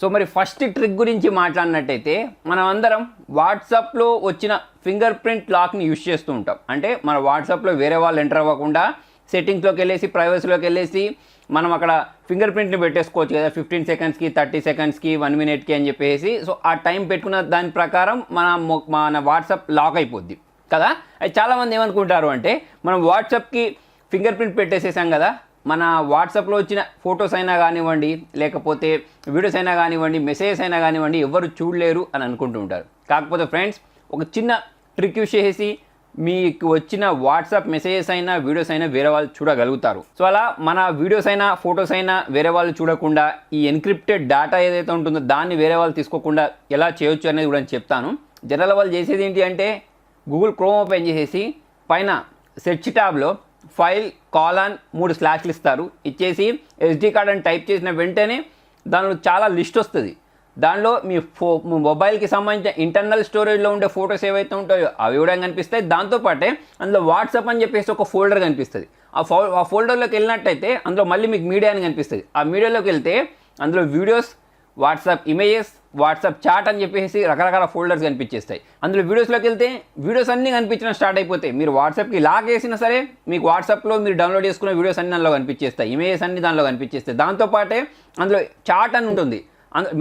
So మరి first trick గురించి మాట్లాడినట్టయితే మనం అందరం వాట్సాప్లో వచ్చిన ఫింగర్ ప్రింట్ లాక్ని యూజ్ చేస్తూ ఉంటాం. అంటే మన వాట్సాప్లో వేరే వాళ్ళు ఎంటర్ అవ్వకుండా సెట్టింగ్స్లోకి వెళ్ళేసి ప్రైవసీలోకి వెళ్ళేసి మనం అక్కడ ఫింగర్ ప్రింట్ని పెట్టేసుకోవచ్చు కదా, 15 సెకండ్స్కి 30 సెకండ్స్కి 1 మినిట్కి అని చెప్పేసి. సో ఆ టైం పెట్టుకున్న దాని ప్రకారం మన వాట్సాప్ లాక్ అయిపోద్ది కదా. అది చాలామంది ఏమనుకుంటారు అంటే మనం వాట్సాప్కి ఫింగర్ ప్రింట్ పెట్టేసేసాం కదా, మన వాట్సాప్లో వచ్చిన ఫొటోస్ అయినా కానివ్వండి, లేకపోతే వీడియోస్ అయినా కానివ్వండి, మెసేజెస్ అయినా కానివ్వండి, ఎవరు చూడలేరు అని అనుకుంటూ ఉంటారు. కాకపోతే ఫ్రెండ్స్, ఒక చిన్న ట్రిక్ యూస్ చేసి మీకు వచ్చిన వాట్సాప్ మెసేజెస్ అయినా వీడియోస్ అయినా వేరే వాళ్ళు చూడగలుగుతారు. సో అలా మన వీడియోస్ అయినా ఫొటోస్ అయినా వేరే వాళ్ళు చూడకుండా ఈ ఎన్క్రిప్టెడ్ డేటా ఏదైతే ఉంటుందో దాన్ని వేరే వాళ్ళు తీసుకోకుండా ఎలా చేయొచ్చు అనేది కూడా చెప్తాను. జనరల్ వాళ్ళు చేసేది ఏంటి అంటే గూగుల్ క్రోమ్ ఓపెన్ చేసేసి పైన సెర్చ్ ట్యాబ్లో ఫైల్ కాలాన్ 3 స్లాష్లు ఇస్తారు. ఇచ్చేసి SD కార్డ్ అని టైప్ చేసిన వెంటనే దానిలో చాలా లిస్ట్ వస్తుంది. దానిలో మీ మొబైల్కి సంబంధించిన ఇంటర్నల్ స్టోరేజ్లో ఉండే ఫొటోస్ ఏవైతే ఉంటాయో అవి కూడా కనిపిస్తాయి. దాంతోపాటే అందులో వాట్సాప్ అని చెప్పేసి ఒక ఫోల్డర్ కనిపిస్తుంది. ఆ ఫోల్డర్లోకి వెళ్ళినట్టయితే అందులో మళ్ళీ మీకు మీడియా అని కనిపిస్తుంది. ఆ మీడియాలోకి వెళ్తే అందులో videos, WhatsApp images, WhatsApp chat అని చెప్పేసి రకరకాల ఫోల్డర్స్ కనిపించేస్తాయి. అందులో వీడియోస్లోకి వెళ్తే వీడియోస్ అన్నీ కనిపించడం స్టార్ట్ అయిపోతాయి. మీరు వాట్సాప్కి లాక్ చేసినా సరే మీకు వాట్సాప్లో మీరు డౌన్లోడ్ చేసుకున్న వీడియోస్ అన్నీ దానిలో కనిపించేస్తాయి, ఇమేజెస్ అన్నీ దానిలో కనిపించేస్తాయి. దాంతోపాటే అందులో చాట్ అని ఉంటుంది,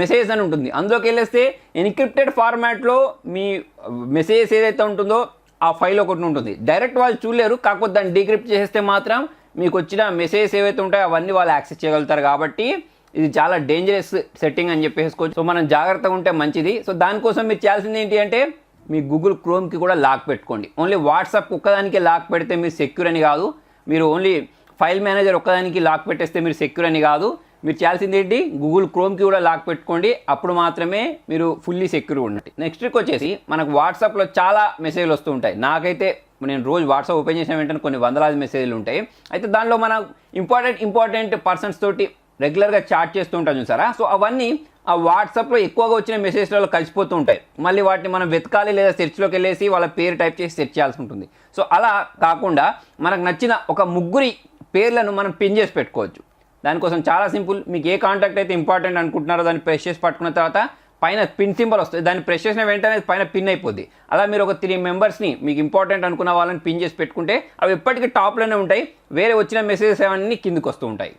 మెసేజ్ అని ఉంటుంది. అందులోకి వెళ్ళేస్తే ఎన్క్రిప్టెడ్ ఫార్మాట్లో మీ మెసేజెస్ ఏదైతే ఉంటుందో ఆ ఫైల్ ఒకటి ఉంటుంది. డైరెక్ట్ వాళ్ళు చూడలేరు, కాకపోతే దాన్ని డీక్రిప్ట్ చేస్తే మాత్రం మీకు వచ్చిన మెసేజెస్ ఏవైతే ఉంటాయో అవన్నీ వాళ్ళు యాక్సెస్ చేయగలుగుతారు. కాబట్టి ఇది చాలా డేంజరస్ సెట్టింగ్ అని చెప్పేసుకోవచ్చు. సో మనం జాగ్రత్తగా ఉంటే మంచిది. సో దానికోసం మీరు చేయాల్సింది ఏంటి అంటే మీ గూగుల్ క్రోమ్కి కూడా లాక్ పెట్టుకోండి. ఓన్లీ వాట్సాప్ ఒక్కదానికి లాక్ పెడితే మీరు సెక్యూర్ అని కాదు, మీరు ఓన్లీ ఫైల్ మేనేజర్ ఒక్కదానికి లాక్ పెట్టేస్తే మీరు సెక్యూర్ అని కాదు. మీరు చేయాల్సింది ఏంటి, గూగుల్ క్రోమ్కి కూడా లాక్ పెట్టుకోండి. అప్పుడు మాత్రమే మీరు ఫుల్లీ సెక్యూర్ ఉండండి. నెక్స్ట్ ట్రిక్ వచ్చేసి మనకు వాట్సాప్లో చాలా మెసేజ్లు వస్తూ ఉంటాయి. నాకైతే నేను రోజు వాట్సాప్ ఓపెన్ చేసిన వెంటనే కొన్ని వందలాది మెసేజ్లు ఉంటాయి. అయితే దానిలో మన ఇంపార్టెంట్ పర్సన్స్ తోటి రెగ్యులర్గా చాట్ చేస్తూ ఉంటాం చూసారా. సో అవన్నీ ఆ వాట్సాప్లో ఎక్కువగా వచ్చిన మెసేజ్లలో కలిసిపోతూ ఉంటాయి. మళ్ళీ వాటిని మనం వెతకాలి లేదా సెర్చ్లోకి వెళ్ళేసి వాళ్ళ పేరు టైప్ చేసి సెర్చ్ చేయాల్సి ఉంటుంది. సో అలా కాకుండా మనకు నచ్చిన ఒక 3 పేర్లను మనం పిన్ చేసి పెట్టుకోవచ్చు. దానికోసం చాలా సింపుల్. మీకు ఏ కాంటాక్ట్ అయితే ఇంపార్టెంట్ అనుకుంటున్నారో దాన్ని ప్రెస్ చేసి పట్టుకున్న తర్వాత పైన పిన్ సింబల్ వస్తుంది. దాన్ని ప్రెస్ చేసిన వెంటనే పైన పిన్ అయిపోద్ది. అలా మీరు ఒక 3 మెంబర్స్ని మీకు ఇంపార్టెంట్ అనుకున్న వాళ్ళని పిన్ చేసి పెట్టుకుంటే అవి ఎప్పటికీ టాప్లోనే ఉంటాయి. వేరే వచ్చిన మెసేజెస్ అవన్నీ కిందకు వస్తూ ఉంటాయి.